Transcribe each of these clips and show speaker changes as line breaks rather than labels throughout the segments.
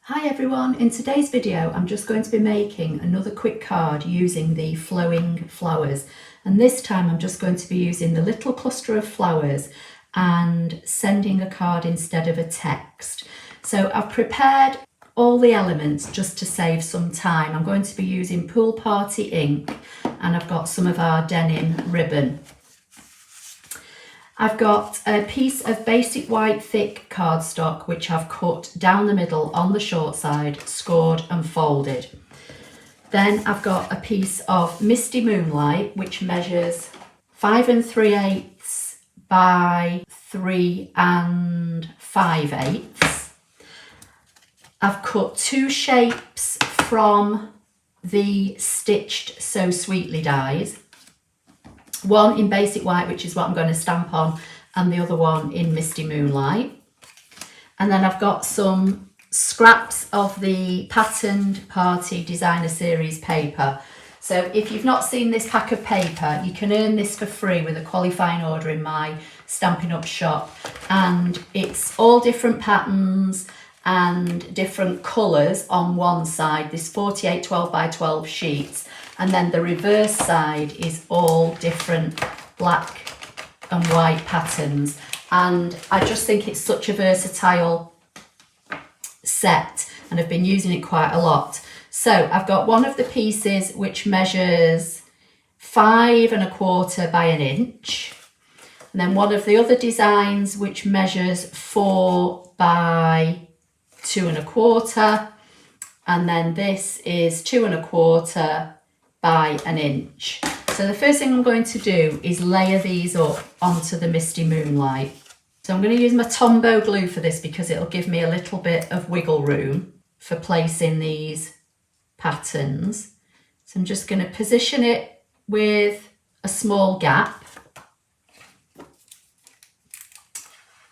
Hi everyone, in today's video I'm just going to be making another quick card using the flowing flowers, and this time I'm just going to be using the little cluster of flowers and sending a card instead of a text. So I've prepared all the elements just to save some time. I'm going to be using Pool Party ink and I've got some of our denim ribbon. I've got a piece of basic white thick cardstock which I've cut down the middle on the short side, scored and folded. Then I've got a piece of Misty Moonlight which measures 5 3/8 by 3 5/8. I've cut two shapes from the stitched So Sweetly dies. One in basic white, which is what I'm going to stamp on, and the other one in Misty Moonlight. And then I've got some scraps of the Patterned Party Designer Series paper. So if you've not seen this pack of paper, you can earn this for free with a qualifying order in my Stampin' Up shop. And it's all different patterns and different colours on one side. There's 48 12 by 12 sheets. And then the reverse side is all different black and white patterns. And I just think it's such a versatile set and I've been using it quite a lot. So I've got one of the pieces which measures 5 1/4 by 1 inch. And then one of the other designs which measures 4 by 2 1/4. And then this is 2 1/4 by 1 inch. So the first thing I'm going to do is layer these up onto the Misty Moonlight. So I'm going to use my Tombow glue for this because it'll give me a little bit of wiggle room for placing these patterns. So I'm just going to position it with a small gap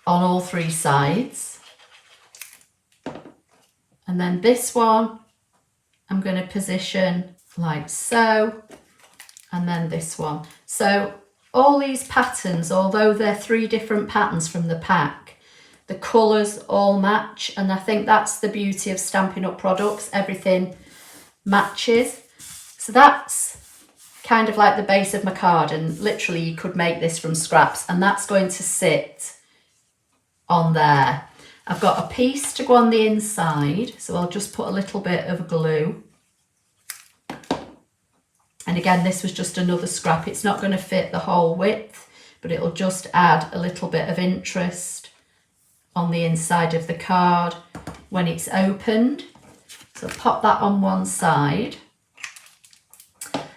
on all 3 sides. And then this one I'm going to position like so, and then this one. So all these patterns, although they're 3 different patterns from the pack, the colours all match, and I think that's the beauty of Stampin' Up products, everything matches. So that's kind of like the base of my card, and literally you could make this from scraps, and that's going to sit on there. I've got a piece to go on the inside, so I'll just put a little bit of glue. And again, this was just another scrap. It's not going to fit the whole width, but it'll just add a little bit of interest on the inside of the card when it's opened. So pop that on one side.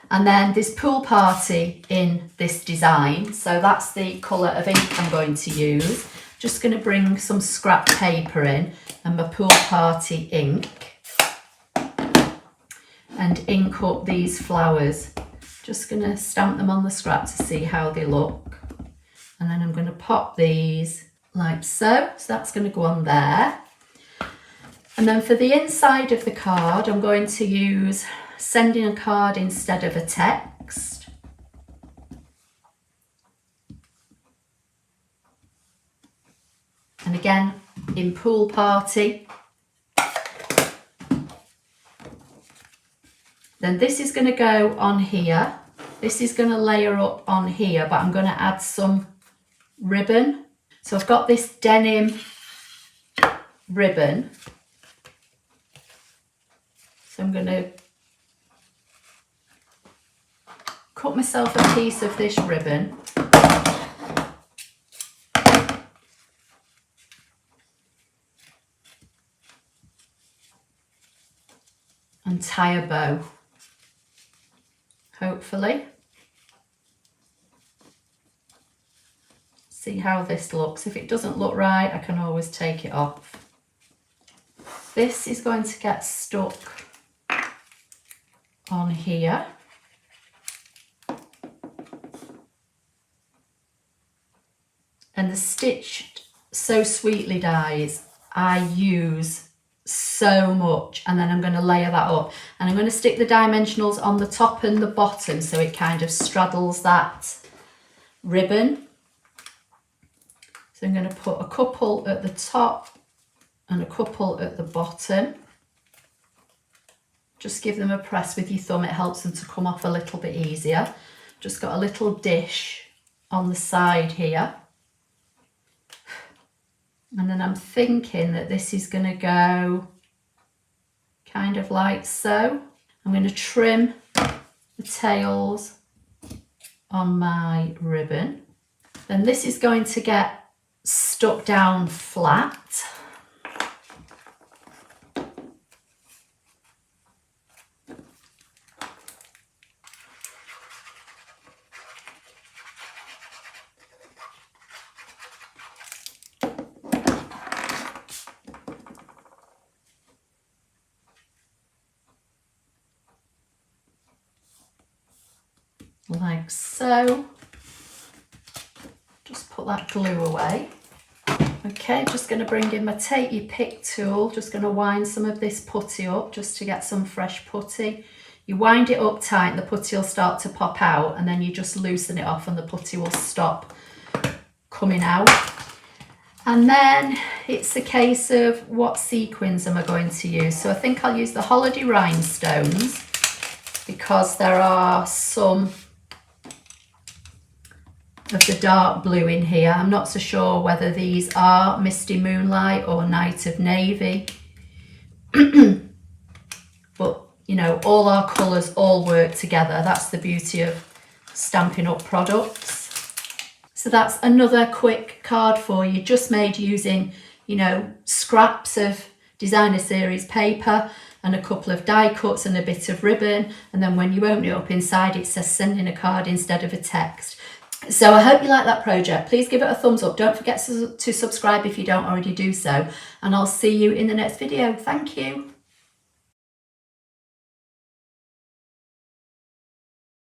And then there's Pool Party in this design. So that's the colour of ink I'm going to use. Just going to bring some scrap paper in and my Pool Party ink. And ink up these flowers. Just going to stamp them on the scrap to see how they look. And then I'm going to pop these like so. So that's going to go on there. And then for the inside of the card, I'm going to use Sending a Card instead of a text. And again, in Pool Party. Then this is going to go on here. This is going to layer up on here, but I'm going to add some ribbon. So I've got this denim ribbon. So I'm going to cut myself a piece of this ribbon. And tie a bow. Hopefully. See how this looks. If it doesn't look right, I can always take it off. This is going to get stuck on here. And the stitched So Sweetly dies I use so much, and then I'm going to layer that up, and I'm going to stick the dimensionals on the top and the bottom so it kind of straddles that ribbon. So I'm going to put a couple at the top and a couple at the bottom. just give them a press with your thumb. It helps them to come off a little bit easier. Just got a little dish on the side here. And then I'm thinking that this is going to go kind of like so. I'm going to trim the tails on my ribbon. Then this is going to get stuck down flat. Like so. Just put that glue away. Okay, just going to bring in my take your pick tool. Just going to wind some of this putty up just to get some fresh putty. You wind it up tight and the putty will start to pop out, and then you just loosen it off and the putty will stop coming out. And then it's a case of what sequins am I going to use. So I think I'll use the Holiday Rhinestones because there are some of the dark blue in here. I'm not so sure whether these are Misty Moonlight or Night of Navy. But, you know, all our colours all work together. That's the beauty of Stampin' Up products. So that's another quick card for you, just made using, you know, scraps of designer series paper and a couple of die cuts and a bit of ribbon. And then when you open it up, inside it says send in a card instead of a text. So I hope you like that project. Please give it a thumbs up. Don't forget to subscribe if you don't already do so. And I'll see you in the next video. Thank you.